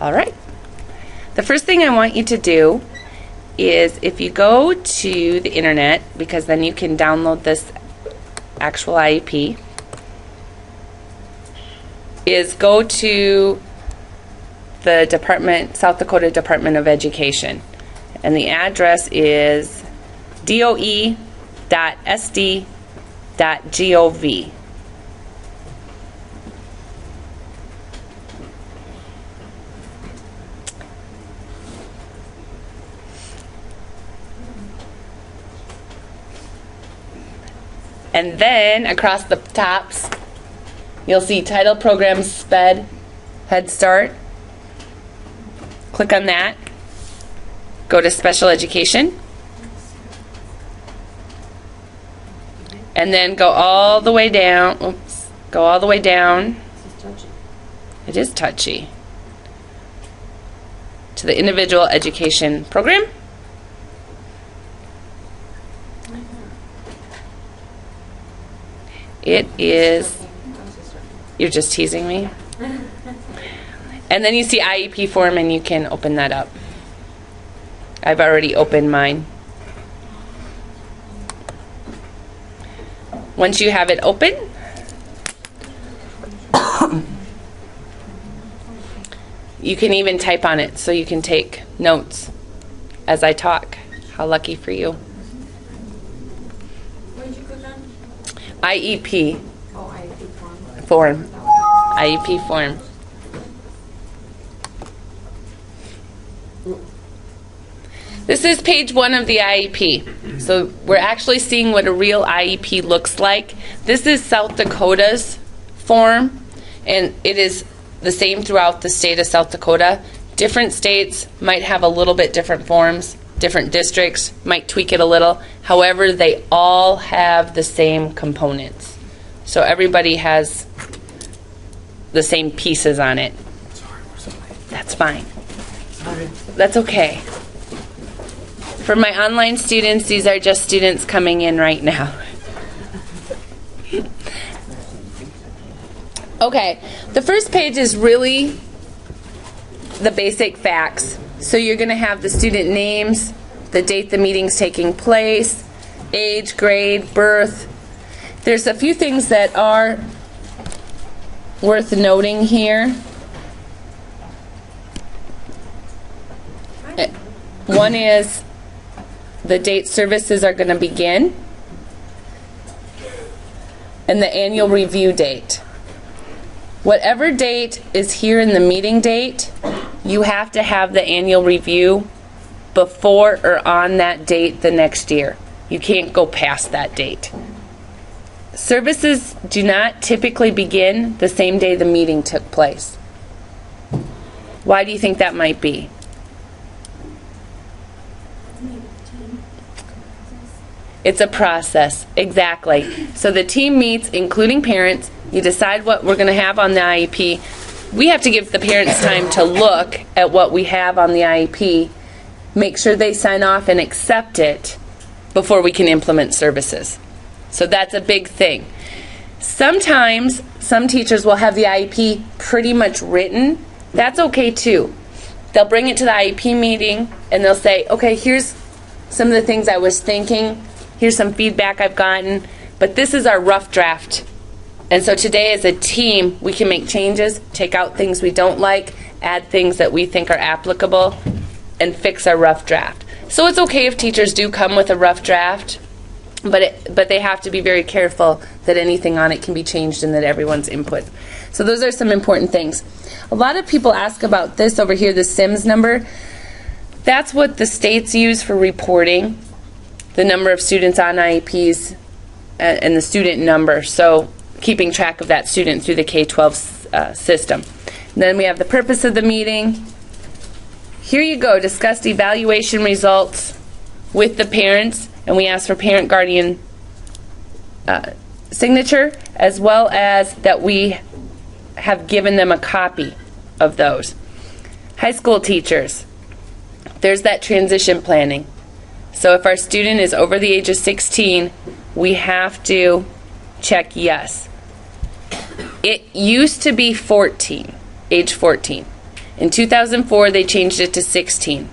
All right. The first thing I want you to do is, if you go to the internet, because then you can download this actual IEP, is go to the department, South Dakota Department of Education, and the address is doe.sd.gov. And then across the tops, you'll see title programs, SPED, Head Start. Click on that. Go to special education. And then go all the way down. Oops. Go all the way down. It is touchy. To the individual education program. It is, you're just teasing me. And then you see IEP form, and you can open that up. I've already opened mine. Once you have it open, you can even type on it, so you can take notes as I talk. How lucky for you. What did you click on? IEP. Oh, IEP Form. IEP form. This is page 1 of the IEP. So we're actually seeing what a real IEP looks like. This is South Dakota's form, and it is the same throughout the state of South Dakota. Different states might have a little bit different forms. Different districts might tweak it a little. However, they all have the same components. So everybody has the same pieces on it. That's fine. That's okay. For my online students, these are just students coming in right now. Okay, the first page is really the basic facts. So you're going to have the student names, the date the meeting's taking place, age, grade, birth. There's a few things that are worth noting here. One is the date services are going to begin, and the annual review date. Whatever date is here in the meeting date, you have to have the annual review before or on that date the next year. You can't go past that date. Services do not typically begin the same day the meeting took place. Why do you think that might be? It's a process, exactly. So the team meets, including parents. You decide what we're going to have on the IEP. We have to give the parents time to look at what we have on the IEP, make sure they sign off and accept it before we can implement services. So that's a big thing. Sometimes some teachers will have the IEP pretty much written. That's okay too. They'll bring it to the IEP meeting and they'll say, okay, here's some of the things I was thinking. Here's some feedback I've gotten, but this is our rough draft. And so today as a team, we can make changes, take out things we don't like, add things that we think are applicable, and fix our rough draft. So it's okay if teachers do come with a rough draft, but they have to be very careful that anything on it can be changed and that everyone's input. So those are some important things. A lot of people ask about this over here, the SIMS number. That's what the states use for reporting the number of students on IEPs and the student number. So keeping track of that student through the K-12 system. And then we have the purpose of the meeting. Here you go, discussed evaluation results with the parents, and we ask for parent guardian signature, as well as that we have given them a copy of those. High school teachers, there's that transition planning. So if our student is over the age of 16, we have to check yes. It used to be 14, age 14. In 2004, they changed it to 16.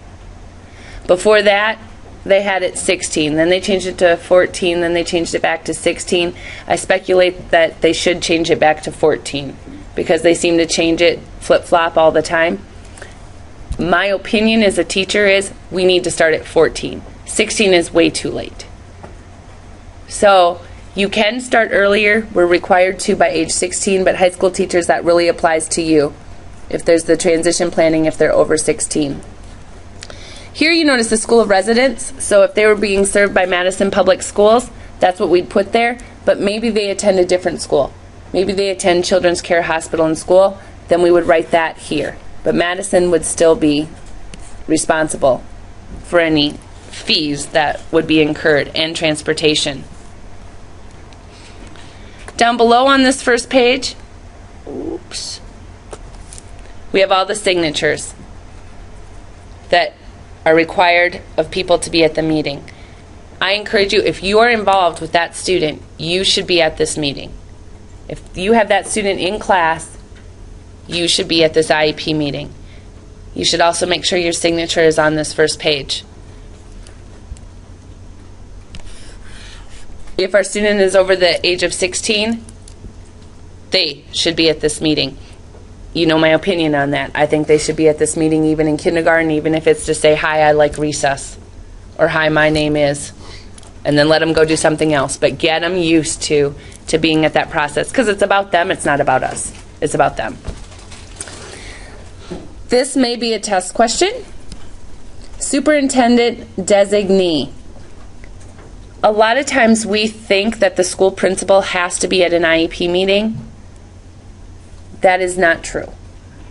Before that, they had it 16. Then they changed it to 14. Then they changed it back to 16. I speculate that they should change it back to 14 because they seem to change it flip-flop all the time. My opinion as a teacher is we need to start at 14. 16 is way too late. So you can start earlier. We're required to by age 16, but high school teachers, that really applies to you if there's the transition planning if they're over 16. Here you notice the school of residence. So if they were being served by Madison Public Schools, that's what we'd put there. But maybe they attend a different school. Maybe they attend Children's Care Hospital and School. Then we would write that here. But Madison would still be responsible for any fees that would be incurred and transportation. Down below on this first page, oops, we have all the signatures that are required of people to be at the meeting. I encourage you, if you are involved with that student, you should be at this meeting. If you have that student in class, you should be at this IEP meeting. You should also make sure your signature is on this first page. If our student is over the age of 16, they should be at this meeting. You know my opinion on that. I think they should be at this meeting even in kindergarten, even if it's to say, hi, I like recess, or hi, my name is, and then let them go do something else. But get them used to being at that process, because it's about them, it's not about us. It's about them. This may be a test question. Superintendent designee. A lot of times we think that the school principal has to be at an IEP meeting. That is not true.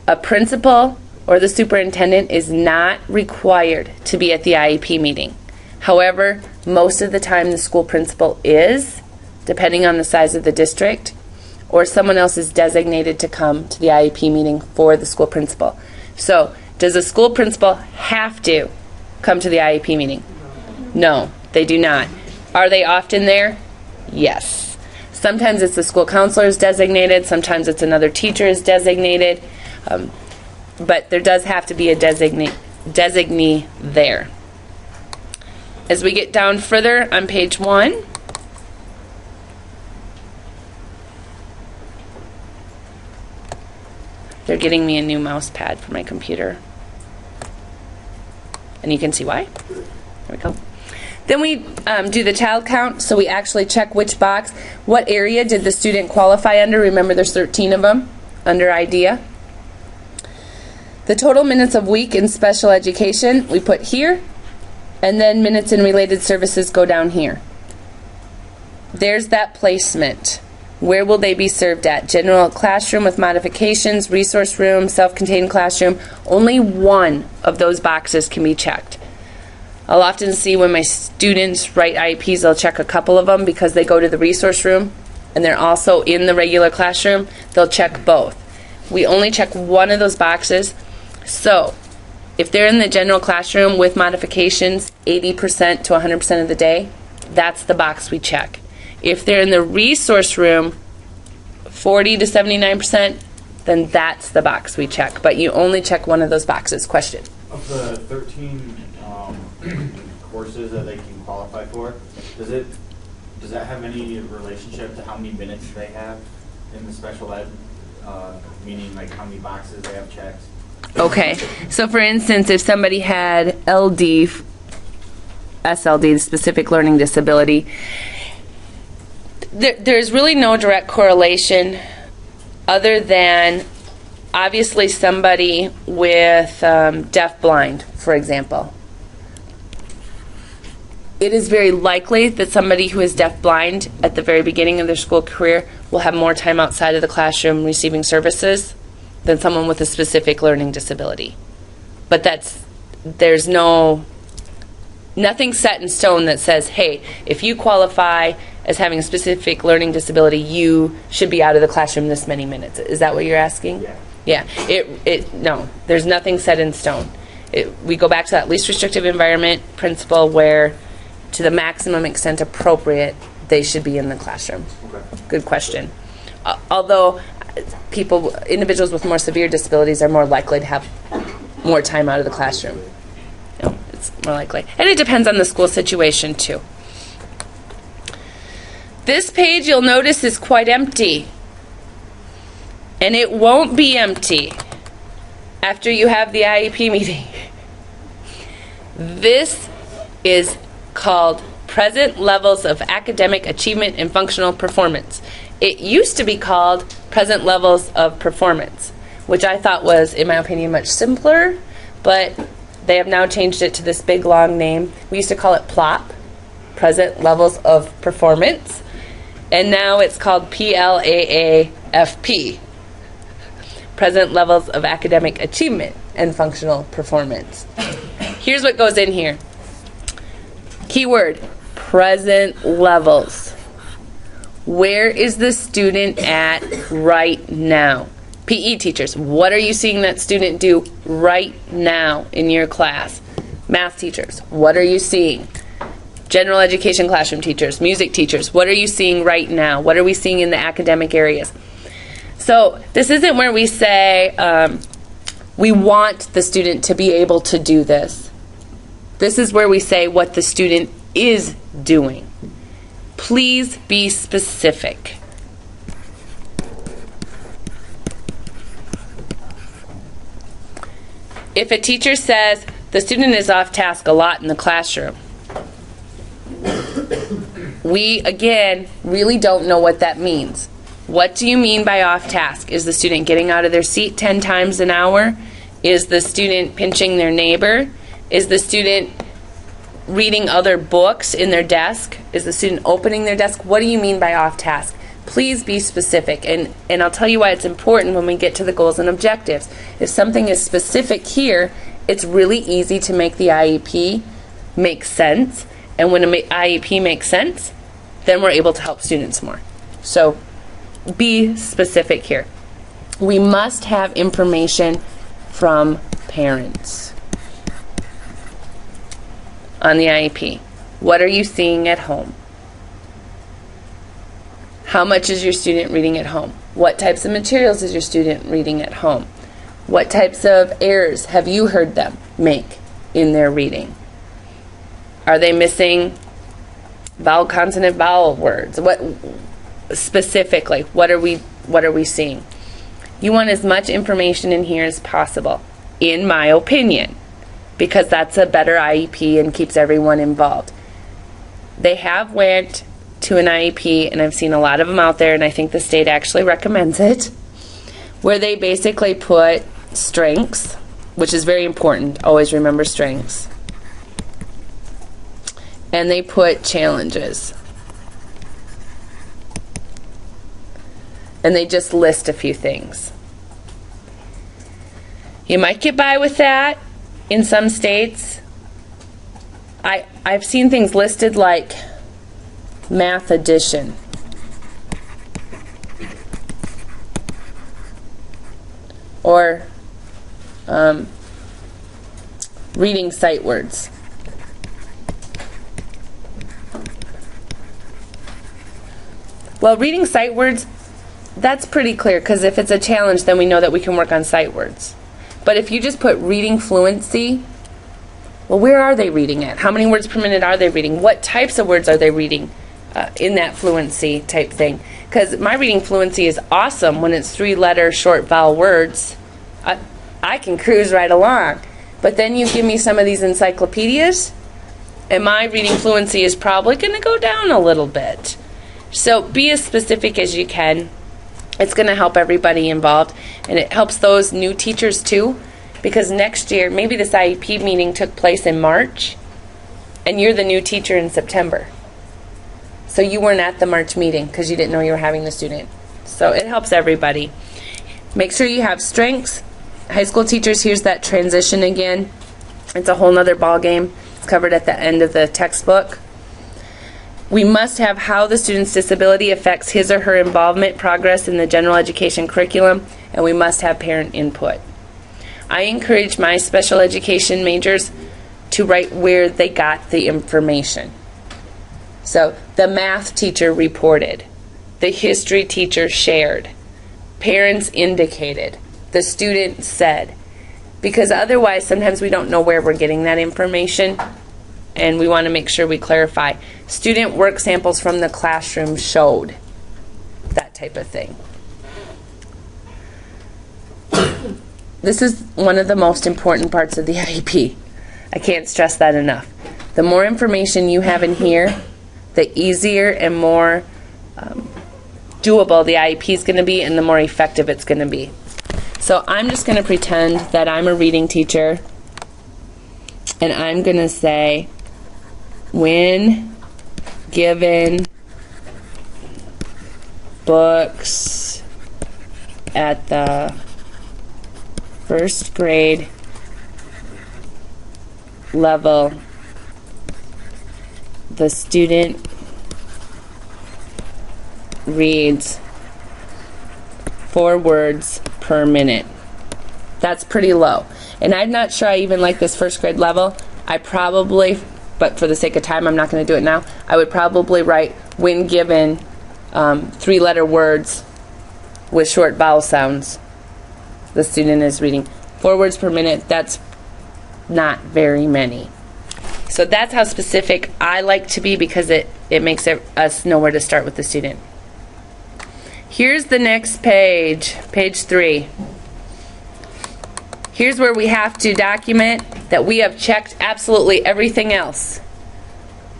A principal or the superintendent is not required to be at the IEP meeting. However, most of the time the school principal is, depending on the size of the district, or someone else is designated to come to the IEP meeting for the school principal. So, does the school principal have to come to the IEP meeting? No, they do not. Are they often there? Yes. Sometimes it's the school counselor is designated, sometimes it's another teacher is designated, but there does have to be a designee there. As we get down further on page 1, they're getting me a new mouse pad for my computer. And you can see why. There we go. Then we do the child count, so we actually check which box. What area did the student qualify under? Remember, there's 13 of them under IDEA. The total minutes of week in special education we put here, and then minutes in related services go down here. There's that placement. Where will they be served at? General classroom with modifications, resource room, self-contained classroom. Only one of those boxes can be checked. I'll often see when my students write IEPs, they'll check a couple of them because they go to the resource room and they're also in the regular classroom. They'll check both. We only check one of those boxes. So if they're in the general classroom with modifications 80% to 100% of the day, that's the box we check. If they're in the resource room 40 to 79%, then that's the box we check. But you only check one of those boxes. Question? Of the 13 courses that they can qualify for, does that have any relationship to how many minutes they have in the special ed, meaning like how many boxes they have checked? Okay, so for instance, if somebody had LD, SLD, specific learning disability, there's really no direct correlation other than obviously somebody with deaf-blind, for example. It is very likely that somebody who is deaf-blind at the very beginning of their school career will have more time outside of the classroom receiving services than someone with a specific learning disability. But there's nothing set in stone that says, hey, if you qualify as having a specific learning disability, you should be out of the classroom this many minutes. Is that what you're asking? Yeah. No, there's nothing set in stone. We go back to that least restrictive environment principle where, to the maximum extent appropriate, they should be in the classroom. Okay. Good question. Although individuals with more severe disabilities are more likely to have more time out of the classroom. It's more likely. And it depends on the school situation too. This page, you'll notice, is quite empty. And it won't be empty after you have the IEP meeting. This is called present levels of academic achievement and functional performance. It used to be called present levels of performance, which I thought was, in my opinion, much simpler, but they have now changed it to this big long name. We used to call it PLOP, present levels of performance, and now it's called PLAAFP, present levels of academic achievement and functional performance. Here's what goes in here. Keyword, present levels. Where is the student at right now? PE teachers, what are you seeing that student do right now in your class? Math teachers, what are you seeing? General education classroom teachers, music teachers, what are you seeing right now? What are we seeing in the academic areas? So this isn't where we say we want the student to be able to do this. This is where we say what the student is doing. Please be specific. If a teacher says the student is off task a lot in the classroom, we, again, really don't know what that means. What do you mean by off task? Is the student getting out of their seat 10 times an hour? Is the student pinching their neighbor? Is the student reading other books in their desk? Is the student opening their desk? What do you mean by off task? Please be specific, and I'll tell you why it's important when we get to the goals and objectives. If something is specific here, it's really easy to make the IEP make sense, and when an IEP makes sense, then we're able to help students more. So be specific here. We must have information from parents on the IEP. What are you seeing at home? How much is your student reading at home? What types of materials is your student reading at home? What types of errors have you heard them make in their reading? Are they missing vowel, consonant, vowel words? What specifically? What are we seeing? You want as much information in here as possible, in my opinion, because that's a better IEP and keeps everyone involved. They have went to an IEP, and I've seen a lot of them out there, and I think the state actually recommends it, where they basically put strengths, which is very important. Always remember strengths. And they put challenges. And they just list a few things. You might get by with that in some states. I've seen things listed like math addition. Or reading sight words. Well, reading sight words, that's pretty clear, because if it's a challenge, then we know that we can work on sight words. But if you just put reading fluency, well, where are they reading it? How many words per minute are they reading? What types of words are they reading in that fluency type thing? Because my reading fluency is awesome when it's 3-letter short vowel words. I can cruise right along. But then you give me some of these encyclopedias, and my reading fluency is probably going to go down a little bit. So be as specific as you can. It's going to help everybody involved, and it helps those new teachers too, because next year, maybe this IEP meeting took place in March, and you're the new teacher in September. So you weren't at the March meeting because you didn't know you were having the student. So it helps everybody. Make sure you have strengths. High school teachers, here's that transition again. It's a whole nother ball game. It's covered at the end of the textbook. We must have how the student's disability affects his or her involvement, progress in the general education curriculum, and we must have parent input. I encourage my special education majors to write where they got the information. So the math teacher reported, the history teacher shared, parents indicated, the student said. Because otherwise, sometimes we don't know where we're getting that information, and we want to make sure we clarify. Student work samples from the classroom showed. That type of thing. This is one of the most important parts of the IEP. I can't stress that enough. The more information you have in here, the easier and more doable the IEP is going to be, and the more effective it's going to be. So I'm just going to pretend that I'm a reading teacher, and I'm going to say, when given books at the first grade level, the student reads 4 words per minute. That's pretty low. And I'm not sure I even like this first grade level. I probably, but for the sake of time, I'm not going to do it now. I would probably write, when given 3-letter words with short vowel sounds, the student is reading 4 words per minute. That's not very many. So that's how specific I like to be, because it makes us know where to start with the student. Here's the next page, page 3. Here's where we have to document that we have checked absolutely everything else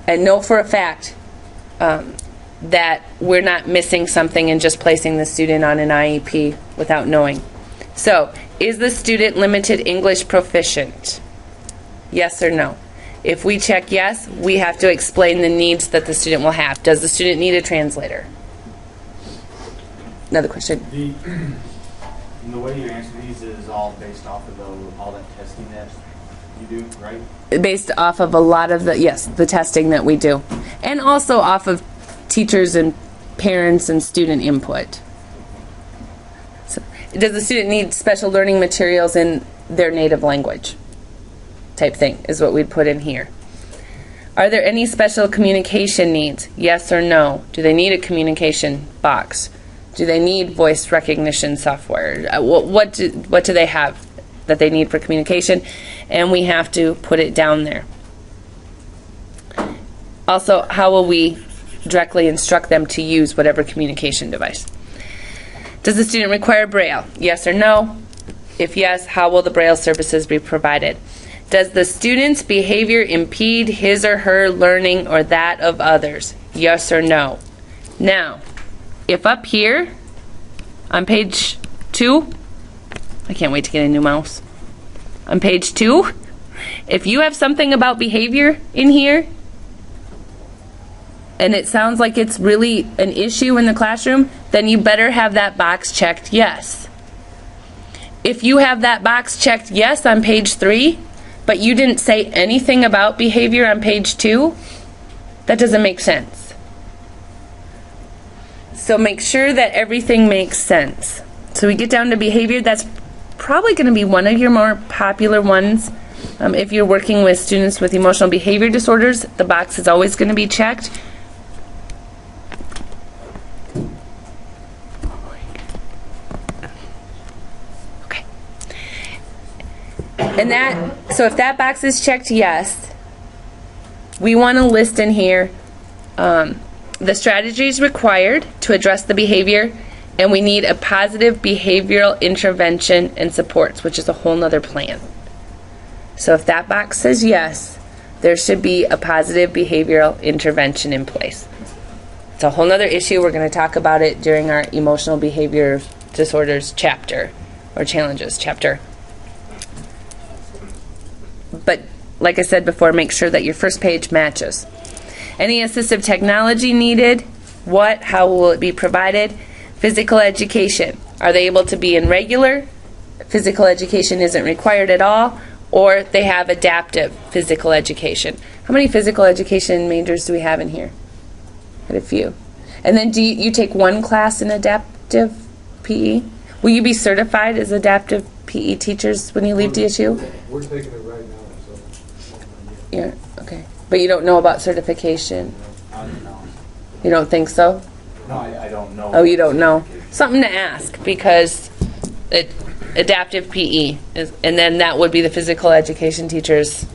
and know for a fact that we're not missing something and just placing the student on an IEP without knowing. So, is the student limited English proficient? Yes or no? If we check yes, we have to explain the needs that the student will have. Does the student need a translator? Another question. The way you answer these is all based off of all that testing that you do, right? Based off of a lot of the testing that we do. And also off of teachers and parents and student input. So, does the student need special learning materials in their native language? Type thing is what we'd put in here. Are there any special communication needs? Yes or no? Do they need a communication box? Do they need voice recognition software? What do they have that they need for communication? And we have to put it down there. Also, how will we directly instruct them to use whatever communication device? Does the student require Braille? Yes or no? If yes, how will the Braille services be provided? Does the student's behavior impede his or her learning or that of others? Yes or no? Now, if up here on page 2, I can't wait to get a new mouse. On page 2, if you have something about behavior in here, and it sounds like it's really an issue in the classroom, then you better have that box checked yes. If you have that box checked yes on page 3, but you didn't say anything about behavior on page 2, that doesn't make sense. So make sure that everything makes sense. So we get down to behavior. That's probably going to be one of your more popular ones. If you're working with students with emotional behavior disorders, the box is always going to be checked. Okay. And that, so if that box is checked yes, we want to list in here the strategies required to address the behavior, and we need a positive behavioral intervention and supports, which is a whole nother plan. So if that box says yes, there should be a positive behavioral intervention in place. It's a whole nother issue. We're going to talk about it during our emotional behavior disorders chapter, or challenges chapter. But like I said before, make sure that your first page matches. Any assistive technology needed? What? How will it be provided? Physical education. Are they able to be in regular? Physical education isn't required at all. Or they have adaptive physical education. How many physical education majors do we have in here? Quite a few. And then do you take one class in adaptive PE? Will you be certified as adaptive PE teachers when you leave DSU? We're taking it right now. So. Yeah, okay. But you don't know about certification? I don't know. You don't think so? No, I don't know. Oh, you don't know? something to ask, because adaptive PE is, and then that would be the physical education teacher's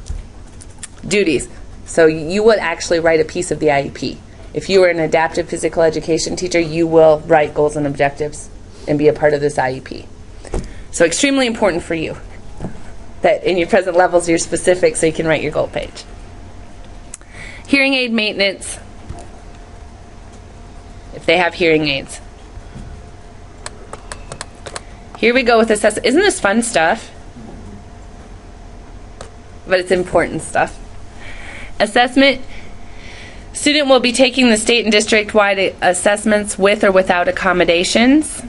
duties. So you would actually write a piece of the IEP. If you were an adaptive physical education teacher, you will write goals and objectives and be a part of this IEP. So extremely important for you that in your present levels you're specific so you can write your goal page. Hearing aid maintenance, if they have hearing aids. Here we go with assessment. Isn't this fun stuff? But it's important stuff. Assessment. Student will be taking the state and district-wide assessments with or without accommodations.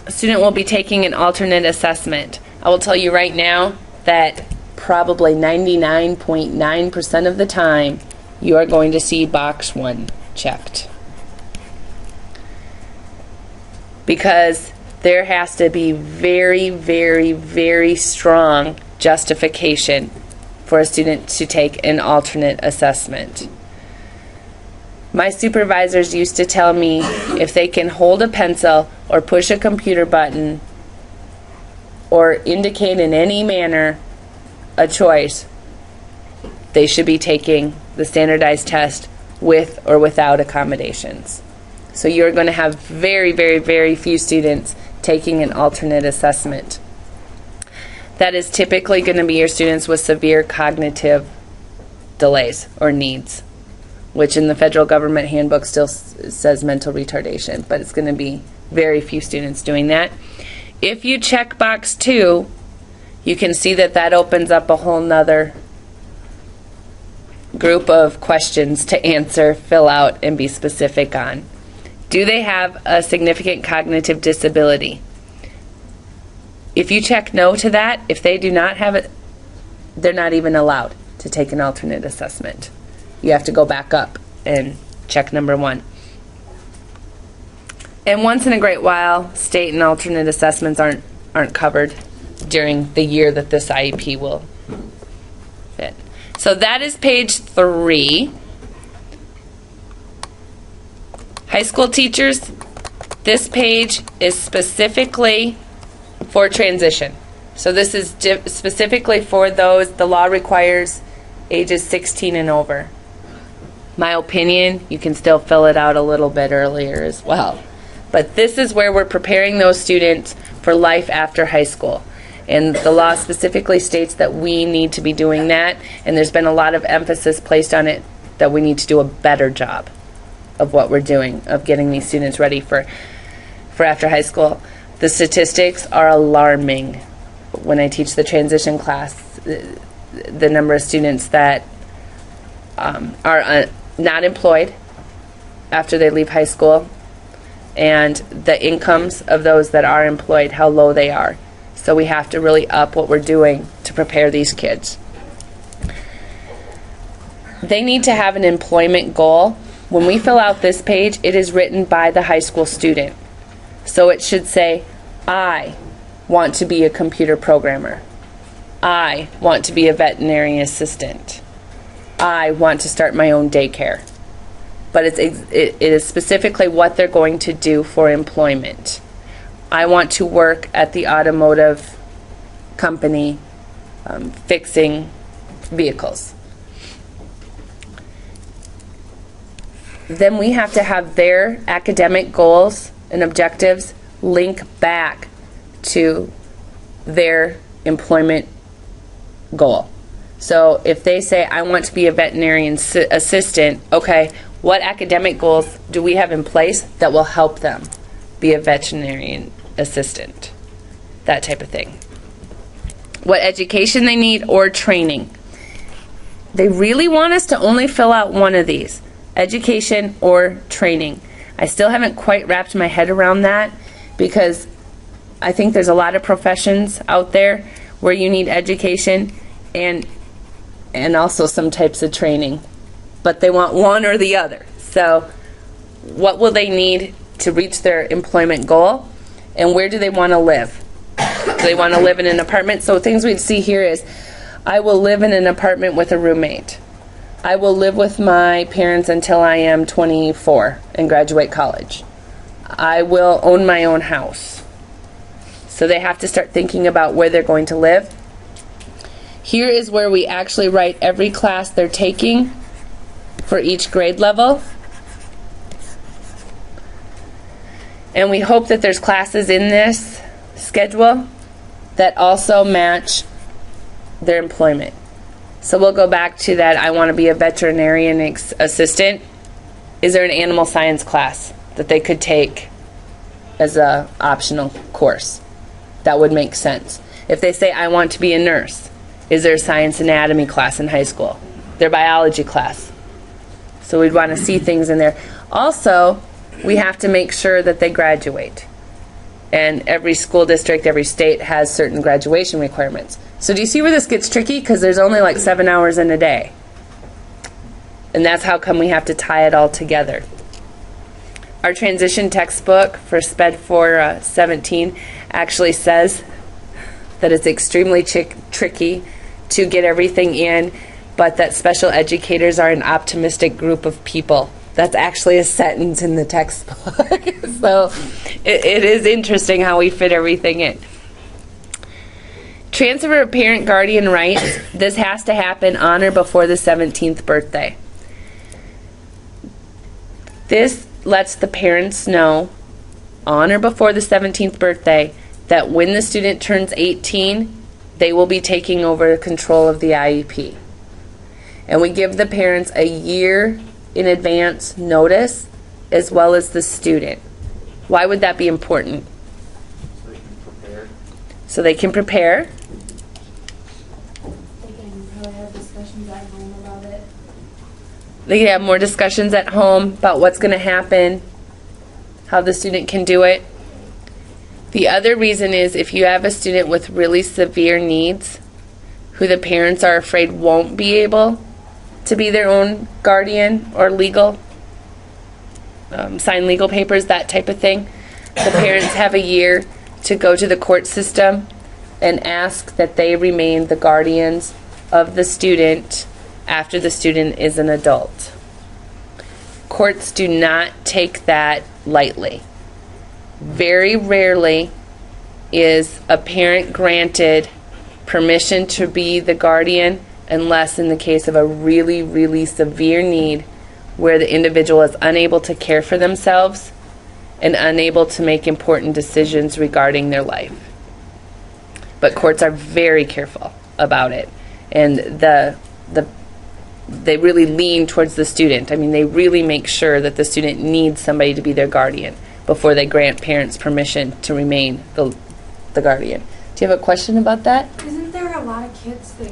Student will be taking an alternate assessment. I will tell you right now that probably 99.9% of the time you are going to see box 1 checked. Because there has to be very, very, very strong justification for a student to take an alternate assessment. My supervisors used to tell me if they can hold a pencil or push a computer button or indicate in any manner a choice, they should be taking the standardized test with or without accommodations. So you're going to have very, very, very few students taking an alternate assessment. That is typically going to be your students with severe cognitive delays or needs, which in the federal government handbook still says mental retardation, but it's going to be very few students doing that. If you check box 2, you can see that that opens up a whole nother group of questions to answer, fill out, and be specific on. Do they have a significant cognitive disability? If you check no to that, if they do not have it, they're not even allowed to take an alternate assessment. You have to go back up and check number 1. And once in a great while, state and alternate assessments aren't covered during the year that this IEP will fit. So that is page 3. High school teachers, this page is specifically for transition. So this is specifically for those the law requires ages 16 and over. My opinion, you can still fill it out a little bit earlier as well. But this is where we're preparing those students for life after high school. And the law specifically states that we need to be doing that, and there's been a lot of emphasis placed on it that we need to do a better job of what we're doing, of getting these students ready for after high school. The statistics are alarming. When I teach the transition class, the number of students that are not employed after they leave high school, and the incomes of those that are employed, how low they are. So we have to really up what we're doing to prepare these kids. They need to have an employment goal. When we fill out this page, it is written by the high school student. So it should say, I want to be a computer programmer. I want to be a veterinary assistant. I want to start my own daycare. But it is specifically what they're going to do for employment. I want to work at the automotive company fixing vehicles. Then we have to have their academic goals and objectives link back to their employment goal. So if they say, I want to be a veterinarian assistant, okay, what academic goals do we have in place that will help them be a veterinarian assistant? That type of thing. What education they need or training. They really want us to only fill out one of these, education or training. I still haven't quite wrapped my head around that, because I think there's a lot of professions out there where you need education and also some types of training, but they want one or the other. So what will they need to reach their employment goal, and where do they want to live? Do they want to live in an apartment? So things we'd see here is, I will live in an apartment with a roommate. I will live with my parents until I am 24 and graduate college. I will own my own house. So they have to start thinking about where they're going to live. Here is where we actually write every class they're taking for each grade level. And we hope that there's classes in this schedule that also match their employment. So we'll go back to that. I want to be a veterinarian assistant. Is there an animal science class that they could take as an optional course? That would make sense. If they say, I want to be a nurse, is there a science anatomy class in high school? Their biology class. So we'd want to see things in there. Also, we have to make sure that they graduate. And every school district, every state has certain graduation requirements. So do you see where this gets tricky? Because there's only like 7 hours in a day. And that's how come we have to tie it all together. Our transition textbook for SPED 417 actually says that it's extremely tricky to get everything in, but that special educators are an optimistic group of people. That's actually a sentence in the textbook. So it is interesting how we fit everything in. Transfer of parent guardian rights. This has to happen on or before the 17th birthday. This lets the parents know on or before the 17th birthday that when the student turns 18, they will be taking over control of the IEP. And we give the parents a year in advance notice, as well as the student. Why would that be important? So they can prepare. So they can prepare. They can probably have discussions at home about it. They can have more discussions at home about what's going to happen, how the student can do it. The other reason is if you have a student with really severe needs who the parents are afraid won't be able to be their own guardian or sign legal papers, that type of thing, the parents have a year to go to the court system and ask that they remain the guardians of the student after the student is an adult. Courts do not take that lightly. Very rarely is a parent granted permission to be the guardian unless in the case of a really, really severe need where the individual is unable to care for themselves and unable to make important decisions regarding their life. But courts are very careful about it. And they really lean towards the student. I mean, they really make sure that the student needs somebody to be their guardian before they grant parents permission to remain the guardian. Do you have a question about that? Isn't there a lot of kids that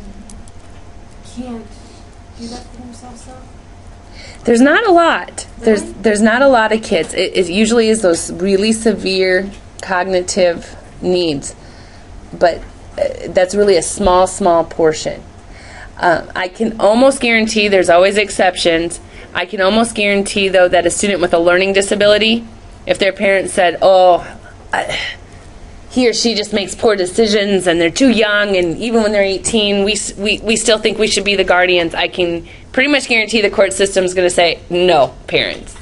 can't do that for themselves though? There's not a lot. Really? There's not a lot of kids. It usually is those really severe cognitive needs. But that's really a small portion. I can almost guarantee, there's always exceptions, I can almost guarantee, though, that a student with a learning disability, if their parents said, he or she just makes poor decisions and they're too young, and even when they're 18, we still think we should be the guardians, I can pretty much guarantee the court system is going to say, no, parents.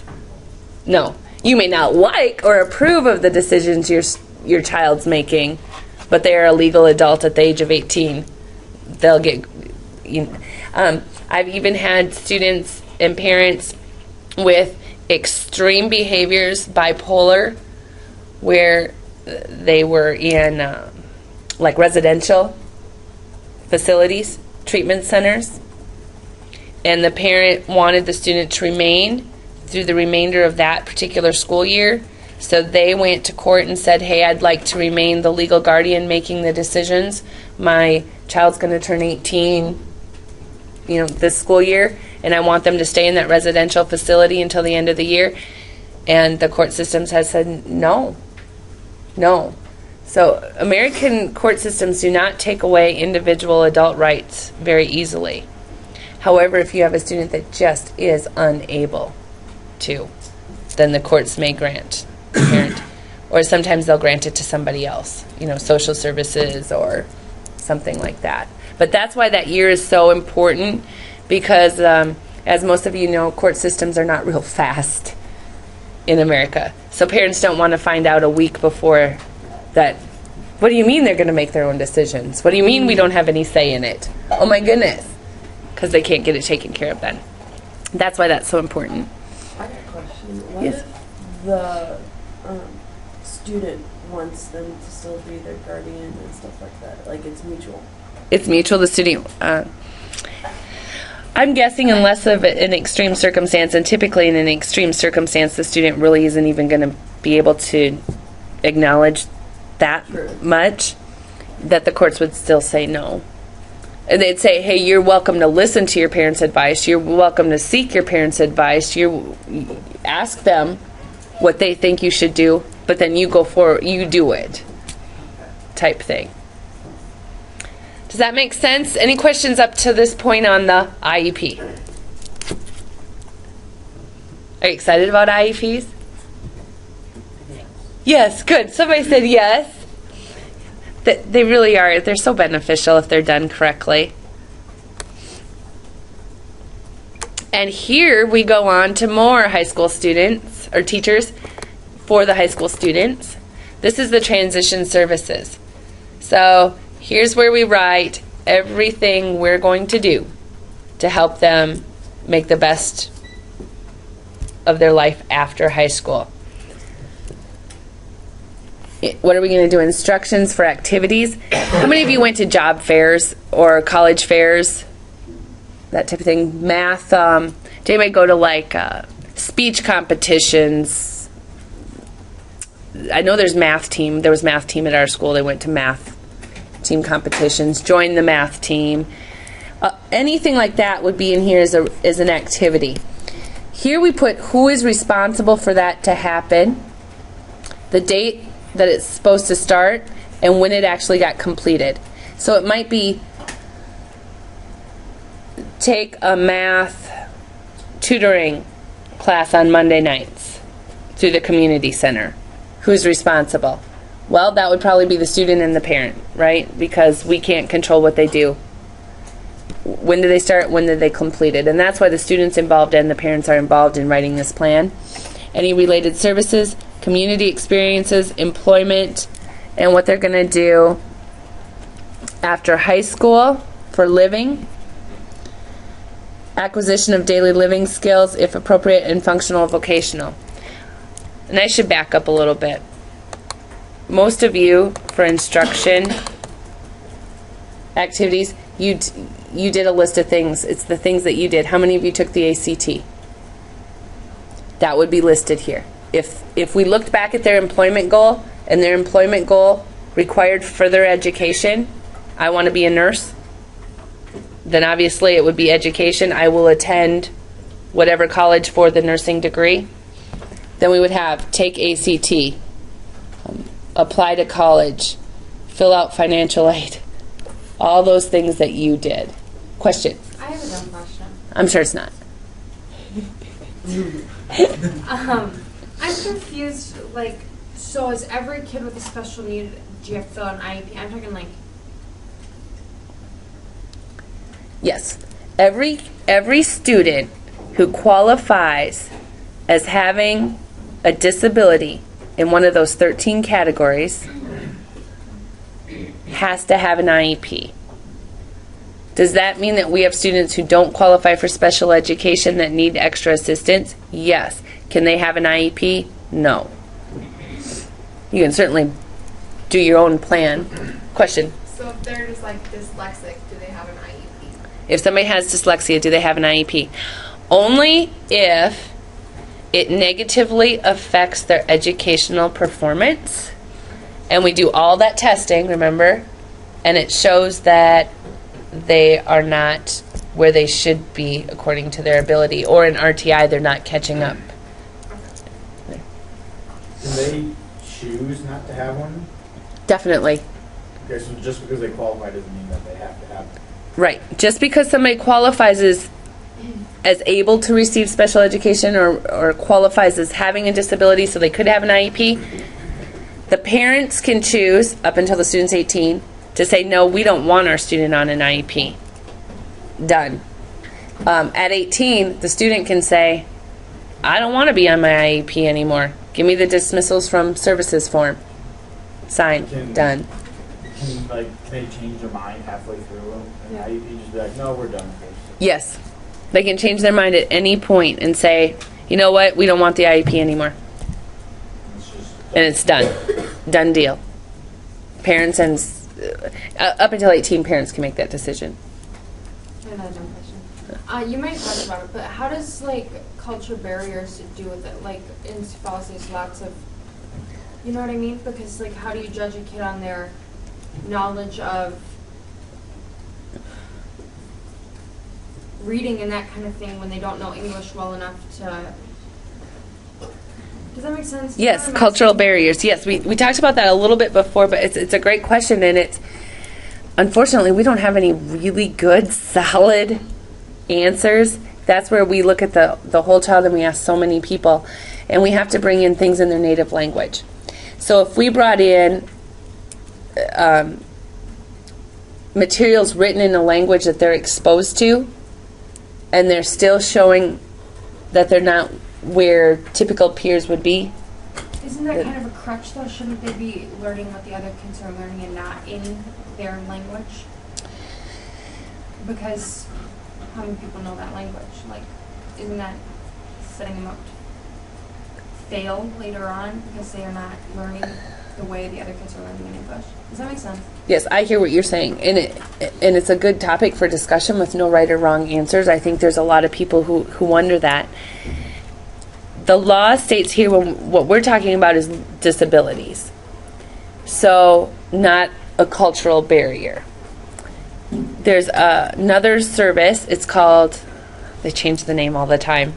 No. You may not like or approve of the decisions your child's making, but they are a legal adult at the age of 18. They'll get... I've even had students and parents with extreme behaviors, bipolar, where they were in like residential facilities, treatment centers, and the parent wanted the student to remain through the remainder of that particular school year. So they went to court and said, hey, I'd like to remain the legal guardian making the decisions. My child's going to turn 18 this school year, and I want them to stay in that residential facility until the end of the year. And the court systems has said no. So American court systems do not take away individual adult rights very easily. However, if you have a student that just is unable to, then the courts may grant the parent, or sometimes they'll grant it to somebody else, social services or something like that. But that's why that year is so important, because as most of you know, court systems are not real fast in America. So parents don't want to find out a week before that, what do you mean they're going to make their own decisions? What do you mean we don't have any say in it? Oh my goodness. Because they can't get it taken care of then. That's why that's so important. I got a question. What Yes. if the student wants them to still be their guardian and stuff like that? Like it's mutual. It's mutual. The student, I'm guessing unless of an extreme circumstance, and typically in an extreme circumstance, the student really isn't even going to be able to acknowledge that True. much, that the courts would still say no. And they'd say, hey, you're welcome to listen to your parents' advice. You're welcome to seek your parents' advice. You ask them what they think you should do, but then you go for you do it type thing. Does that make sense? Any questions up to this point on the IEP? Are you excited about IEPs? Yes, good. Somebody said yes. They really are. They're so beneficial if they're done correctly. And here we go on to more high school students, or teachers for the high school students. This is the transition services. So here's where we write everything we're going to do to help them make the best of their life after high school. What are we going to do? Instructions for activities. How many of you went to job fairs or college fairs? That type of thing. Math. Did anybody go to like speech competitions? I know there's math team. There was math team at our school. They went to math team competitions. Joined the math team. Anything like that would be in here as an activity. Here we put who is responsible for that to happen, the date that it's supposed to start, and when it actually got completed. So it might be take a math tutoring class on Monday nights through the community center. Who's responsible? Well, that would probably be the student and the parent, right? Because we can't control what they do. When do they start? When did they complete it? And that's why the students involved and the parents are involved in writing this plan. Any related services, community experiences, employment, and what they're going to do after high school for living, acquisition of daily living skills, if appropriate, and functional vocational. And I should back up a little bit. Most of you, for instruction activities, you did a list of things. It's the things that you did. How many of you took the ACT? That would be listed here. If we looked back at their employment goal, and their employment goal required further education, I want to be a nurse, then obviously it would be education. I will attend whatever college for the nursing degree. Then we would have take ACT, apply to college, fill out financial aid, all those things that you did. Question? I have a dumb question. I'm sure it's not. I'm confused, like, so is every kid with a special need, do you have to fill out an IEP? I'm talking like, Yes. Every student who qualifies as having a disability in one of those 13 categories has to have an IEP. Does that mean that we have students who don't qualify for special education that need extra assistance? Yes. Can they have an IEP? No. You can certainly do your own plan. Question? So if they're just like dyslexic, do they have an IEP? If somebody has dyslexia, do they have an IEP? Only if it negatively affects their educational performance. And we do all that testing, remember? And it shows that they are not where they should be according to their ability. Or in RTI, they're not catching up. Can they choose not to have one? Definitely. Okay, so just because they qualify doesn't mean that they have to have one. Right. Just because somebody qualifies as able to receive special education or qualifies as having a disability so they could have an IEP, the parents can choose, up until the student's 18, to say, no, we don't want our student on an IEP. Done. At 18, the student can say, I don't want to be on my IEP anymore. Give me the dismissals from services form. Signed. Done. Can they change their mind halfway through an Yeah. IEP? Just be like, no, we're done with this. Yes. They can change their mind at any point and say, you know what, we don't want the IEP anymore. It's just And it's done. Done deal. Parents and up until 18, parents can make that decision. I have another dumb question. You might have talked about it, but how does like culture barriers do with it? Like in Falls, there's lots of, you know what I mean? Because like, how do you judge a kid on their knowledge of reading and that kind of thing when they don't know English well enough to? Does that make sense? You know Yes, what I'm cultural asking? barriers. Yes, we talked about that a little bit before, but it's a great question, and it's unfortunately we don't have any really good, solid answers. That's where we look at the whole child and we ask so many people, and we have to bring in things in their native language. So if we brought in materials written in a language that they're exposed to, and they're still showing that they're not where typical peers would be. Isn't that kind of a crutch though? Shouldn't they be learning what the other kids are learning and not in their language? Because how many people know that language? Like, isn't that setting them up to fail later on because they are not learning the way the other kids are learning in English? Does that make sense? Yes, I hear what you're saying, and it's a good topic for discussion with no right or wrong answers. I think there's a lot of people who wonder that. The law states here what we're talking about is disabilities, so not a cultural barrier. There's another service. It's called, they change the name all the time.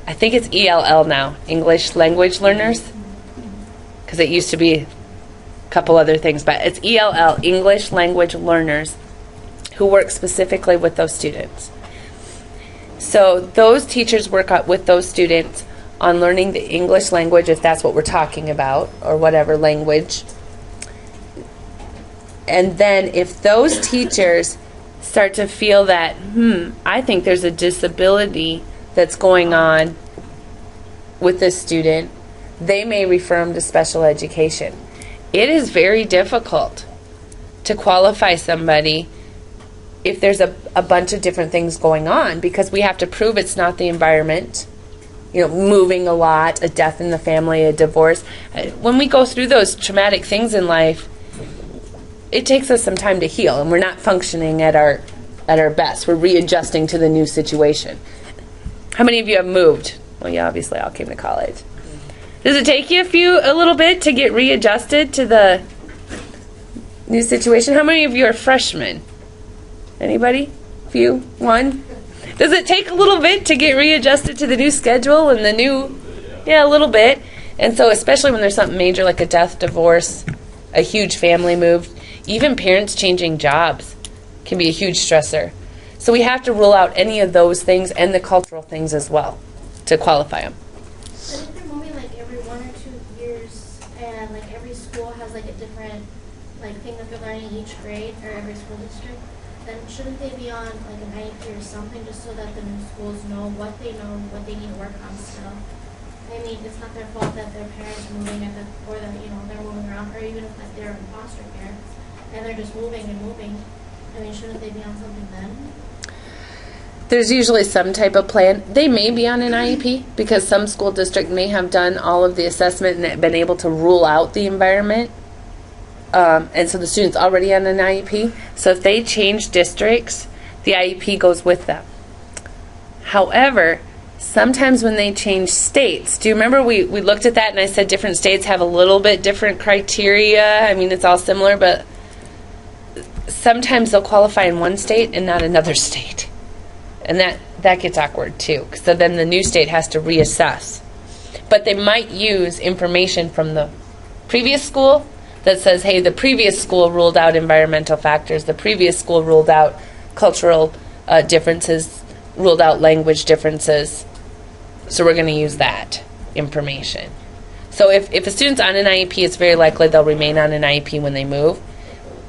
I think it's ELL now, English Language Learners, because it used to be a couple other things, but it's ELL, English Language Learners, who work specifically with those students. So those teachers work with those students on learning the English language, if that's what we're talking about, or whatever language. And then if those teachers start to feel that, I think there's a disability that's going on with this student, they may refer them to special education. It is very difficult to qualify somebody if there's a bunch of different things going on, because we have to prove it's not the environment, moving a lot, a death in the family, a divorce. When we go through those traumatic things in life, it takes us some time to heal, and we're not functioning at our best. We're readjusting to the new situation. How many of you have moved? Well, yeah, obviously all came to college. Does it take you a little bit to get readjusted to the new situation? How many of you are freshmen? Anybody? Few? One? Does it take a little bit to get readjusted to the new schedule and the new... Yeah, a little bit. And so especially when there's something major like a death, divorce, a huge family move, even parents changing jobs can be a huge stressor. So we have to rule out any of those things and the cultural things as well to qualify them. But if they're moving like every 1 or 2 years, and like every school has like a different thing that they're learning each grade or every school district, then shouldn't they be on like an IEP or something just so that the new schools know, what they need to work on still? I mean, it's not their fault that their parents are moving or that they're moving around, or even if they're in foster care and they're just moving and moving. I mean, shouldn't they be on something then? There's usually some type of plan. They may be on an IEP because some school district may have done all of the assessment and been able to rule out the environment. And so the student's already on an IEP. So if they change districts, the IEP goes with them. However, sometimes when they change states, do you remember we looked at that and I said different states have a little bit different criteria? I mean, it's all similar, but sometimes they'll qualify in one state and not another state. And that gets awkward too. So then the new state has to reassess. But they might use information from the previous school that says, hey, the previous school ruled out environmental factors, the previous school ruled out cultural differences, ruled out language differences. So we're going to use that information. So if a student's on an IEP, it's very likely they'll remain on an IEP when they move.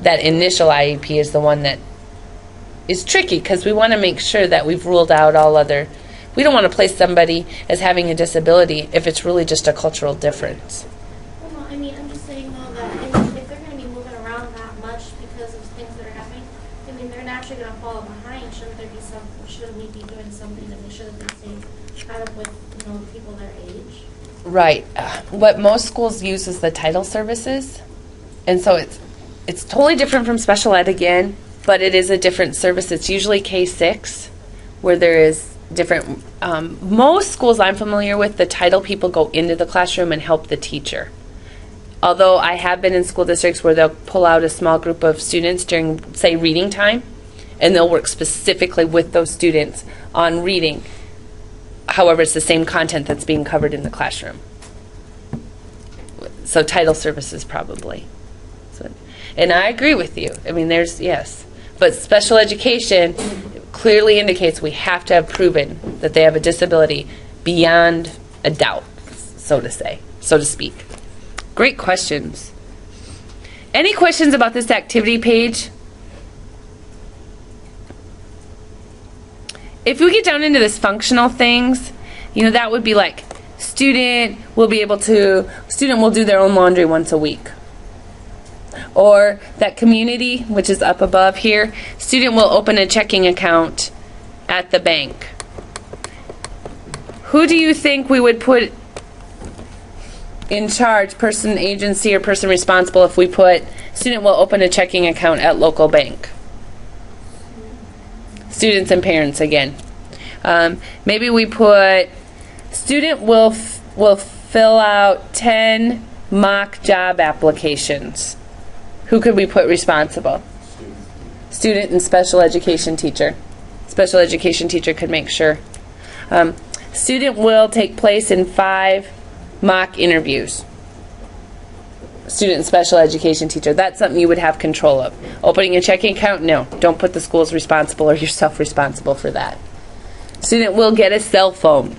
That initial IEP is the one that is tricky because we want to make sure that we've ruled out all other We don't want to place somebody as having a disability if it's really just a cultural difference. Well, no, I mean, I'm just saying though that if they're going to be moving around that much because of things that are happening, I mean, they're naturally going to fall behind. Shouldn't we be doing something to make sure that they stay caught up with, people their age? Right. What most schools use is the title services, and so it's totally different from special ed again, but it is a different service. It's usually K-6, where there is different. Most schools I'm familiar with, the title people go into the classroom and help the teacher. Although I have been in school districts where they'll pull out a small group of students during, say, reading time, and they'll work specifically with those students on reading. However, it's the same content that's being covered in the classroom. So title services probably. And I agree with you. I mean, yes. But special education clearly indicates we have to have proven that they have a disability beyond a doubt, so to speak. Great questions. Any questions about this activity page? If we get down into this functional things, that would be like student will do their own laundry once a week. Or that community, which is up above here, student will open a checking account at the bank. Who do you think we would put in charge, person, agency, or person responsible if we put student will open a checking account at local bank? Students and parents again. Maybe we put student will fill out 10 mock job applications. Who could we put responsible? Student and special education teacher. Special education teacher could make sure. Student will take place in 5 mock interviews. Student and special education teacher. That's something you would have control of. Opening a checking account? No. Don't put the schools responsible or yourself responsible for that. Student will get a cell phone.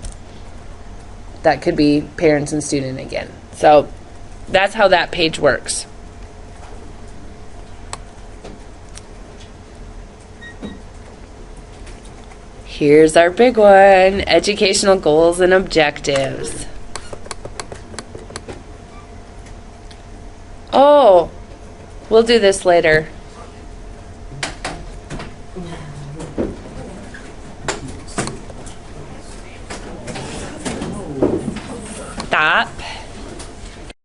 That could be parents and student again. So that's how that page works. Here's our big one, educational goals and objectives. Oh, we'll do this later.